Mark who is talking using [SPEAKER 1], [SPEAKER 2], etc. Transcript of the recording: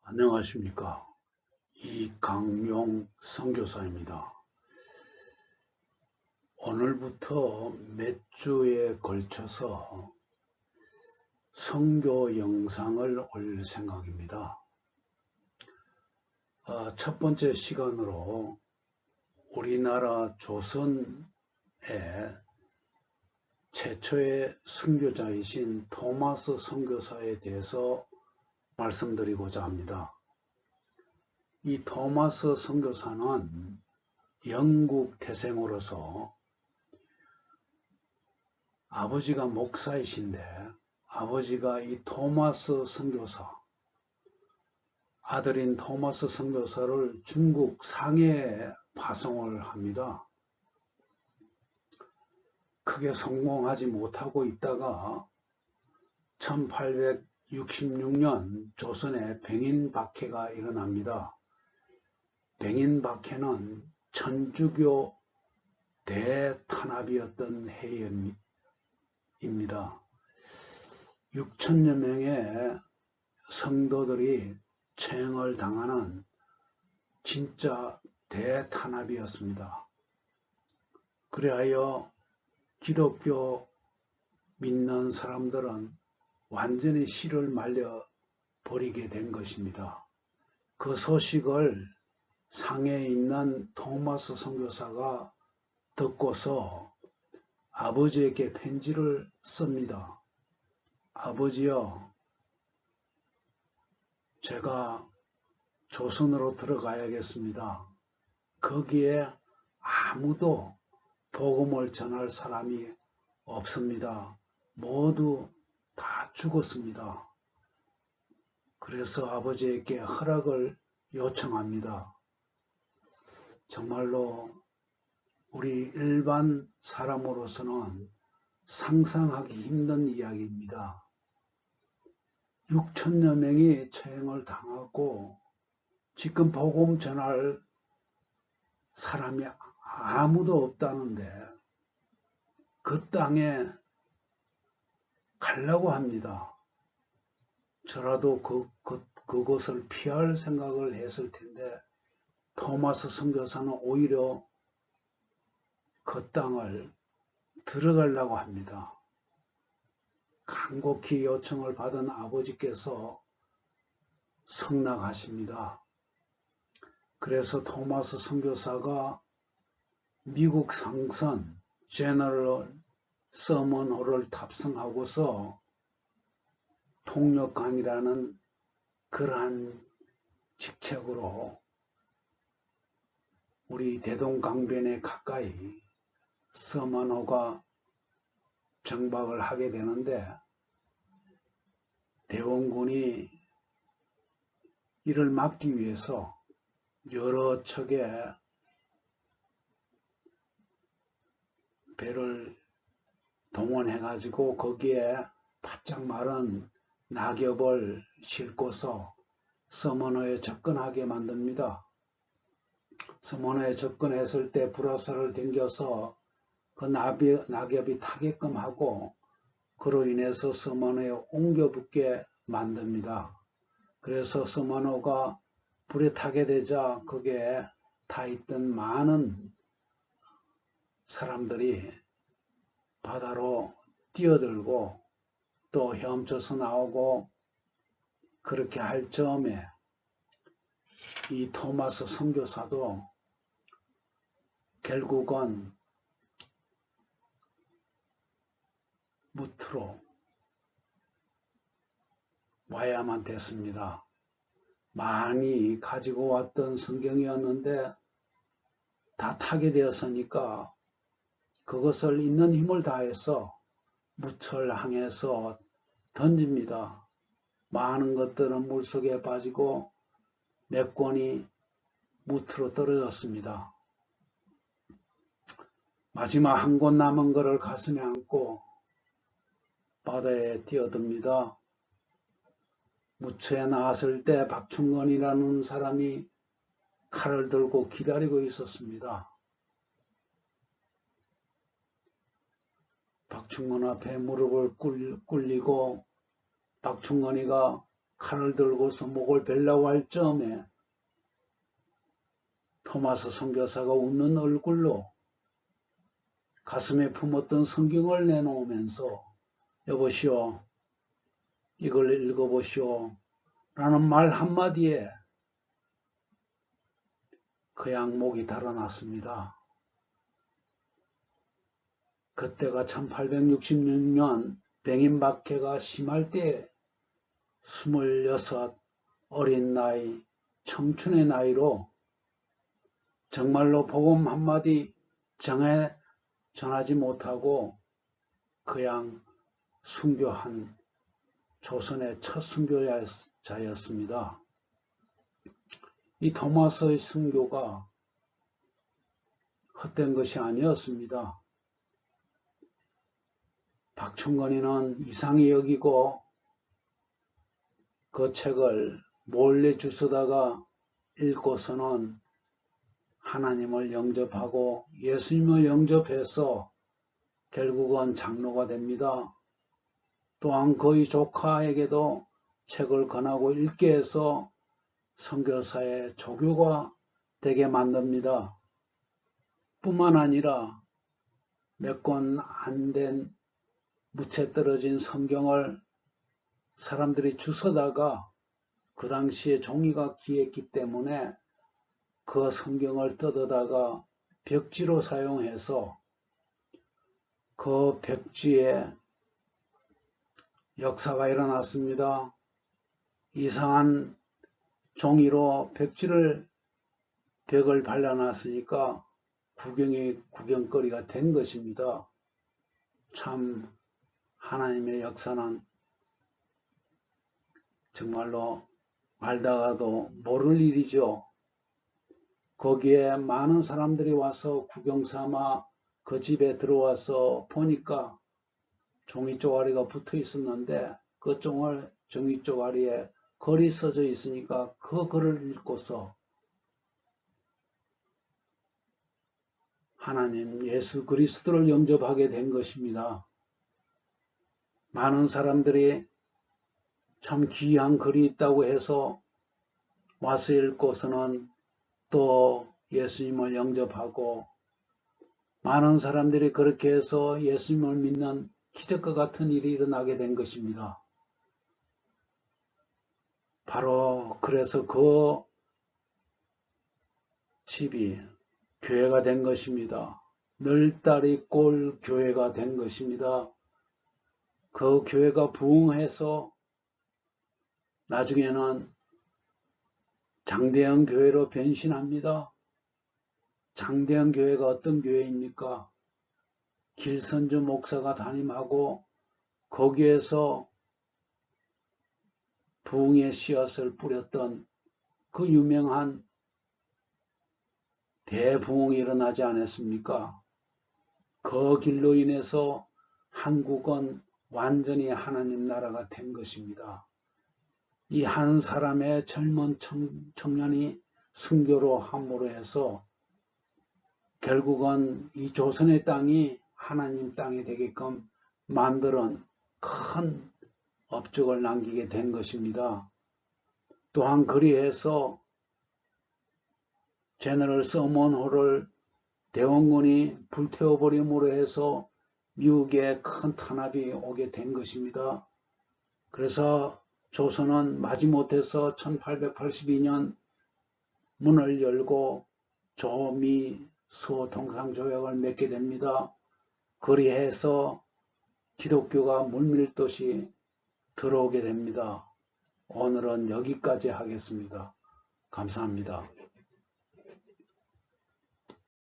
[SPEAKER 1] 안녕하십니까. 이강용 선교사입니다. 오늘부터 몇 주에 걸쳐서 선교 영상을 올릴 생각입니다. 첫 번째 시간으로 우리나라 조선의 최초의 선교자이신 토마스 선교사에 대해서 말씀드리고자 합니다. 이 토마스 선교사는 영국 태생으로서 아버지가 목사이신데 아버지가 이 토마스 선교사, 아들인 토마스 선교사를 중국 상해에 파송을 합니다. 크게 성공하지 못하고 있다가 1866년 조선에 병인박해가 일어납니다. 병인박해는 천주교 대탄압이었던 해입니다. 6천여 명의 성도들이 처형을 당하는 진짜 대탄압이었습니다. 그리하여 기독교 믿는 사람들은 완전히 씨를 말려버리게 된 것입니다. 그 소식을 상해에 있는 토마스 선교사가 듣고서 아버지에게 편지를 씁니다. 아버지여, 제가 조선으로 들어가야겠습니다. 거기에 아무도 복음을 전할 사람이 없습니다. 모두 다 죽었습니다. 그래서 아버지에게 허락을 요청합니다. 정말로 우리 일반 사람으로서는 상상하기 힘든 이야기입니다. 6천여 명이 처형을 당하고 지금 복음 전할 사람이 아무도 없다는데 그 땅에 가려고 합니다. 저라도 그곳을 피할 생각을 했을 텐데 토마스 선교사는 오히려 그 땅을 들어가려고 합니다. 간곡히 요청을 받은 아버지께서 승낙하십니다. 그래서 토마스 선교사가 미국 상선 제너럴 서먼홀을 탑승하고서 통역관이라는 그러한 직책으로 우리 대동강변에 가까이 서먼호가 정박을 하게 되는데 대원군이 이를 막기 위해서 여러 척의 배를 동원해가지고 거기에 바짝 마른 낙엽을 싣고서 서먼호에 접근하게 만듭니다. 서먼호에 접근했을 때 불화살을 당겨서 그 낙엽이 타게끔 하고 그로 인해서 서먼호에 옮겨붙게 만듭니다. 그래서 서먼호가 불에 타게 되자 거기에 타있던 많은 사람들이 바다로 뛰어들고 또 헤엄쳐서 나오고 그렇게 할 즈음에 이 토마스 선교사도 결국은 무트로 와야만 됐습니다. 많이 가지고 왔던 성경이었는데 다 타게 되었으니까 그것을 있는 힘을 다해서 무철 항해서 던집니다. 많은 것들은 물속에 빠지고 몇 권이 무트로 떨어졌습니다. 마지막 한 권 남은 것을 가슴에 안고 바다에 뛰어듭니다. 무트에 나왔을 때 박충건이라는 사람이 칼을 들고 기다리고 있었습니다. 박충건 앞에 무릎을 꿇리고 박충건이가 칼을 들고서 목을 베려고 할 즈음에 토마스 선교사가 웃는 얼굴로 가슴에 품었던 성경을 내놓으면서 여보시오, 이걸 읽어보시오 라는 말 한마디에 그냥 목이 달아났습니다. 그때가 1866년 병인박해가 심할 때 26 어린 나이, 청춘의 나이로 정말로 복음 한마디 전하지 못하고 그냥 순교한 조선의 첫 순교자였습니다. 이 토마스의 순교가 헛된 것이 아니었습니다. 박충건이는 이상히 여기고 그 책을 몰래 주워다가 읽고서는 하나님을 영접하고 예수님을 영접해서 결국은 장로가 됩니다. 또한 그의 조카에게도 책을 권하고 읽게 해서 선교사의 조교가 되게 만듭니다. 뿐만 아니라 몇 권 안 된 묻혀 떨어진 성경을 사람들이 주워다가 그 당시에 종이가 귀했기 때문에 그 성경을 뜯어다가 벽지로 사용해서 그 벽지에 역사가 일어났습니다. 이상한 종이로 벽을 발라놨으니까 구경거리가 된 것입니다. 참 하나님의 역사는 정말로 알다가도 모를 일이죠. 거기에 많은 사람들이 와서 구경삼아 그 집에 들어와서 보니까 종이 쪼가리가 붙어 있었는데 그 종이 쪼가리에 글이 써져 있으니까 그 글을 읽고서 하나님 예수 그리스도를 영접하게 된 것입니다. 많은 사람들이 참 귀한 글이 있다고 해서 와서 읽고서는 또 예수님을 영접하고 많은 사람들이 그렇게 해서 예수님을 믿는 기적과 같은 일이 일어나게 된 것입니다. 바로 그래서 그 집이 교회가 된 것입니다. 널다리 꼴 교회가 된 것입니다. 그 교회가 부흥해서 나중에는 장대현 교회로 변신합니다. 장대현 교회가 어떤 교회입니까? 길선주 목사가 담임하고 거기에서 부흥의 씨앗을 뿌렸던 그 유명한 대부흥이 일어나지 않았습니까? 그 길로 인해서 한국은 완전히 하나님 나라가 된 것입니다. 이 한 사람의 젊은 청년이 순교로 함으로 해서 결국은 이 조선의 땅이 하나님 땅이 되게끔 만드는 큰 업적을 남기게 된 것입니다. 또한 그리해서 제너럴 서먼홀을 대원군이 불태워버림으로 해서 미국에 큰 탄압이 오게 된 것입니다. 그래서 조선은 마지못해서 1882년 문을 열고 조미 수호 통상조약을 맺게 됩니다. 그리해서 기독교가 물밀듯이 들어오게 됩니다. 오늘은 여기까지 하겠습니다. 감사합니다.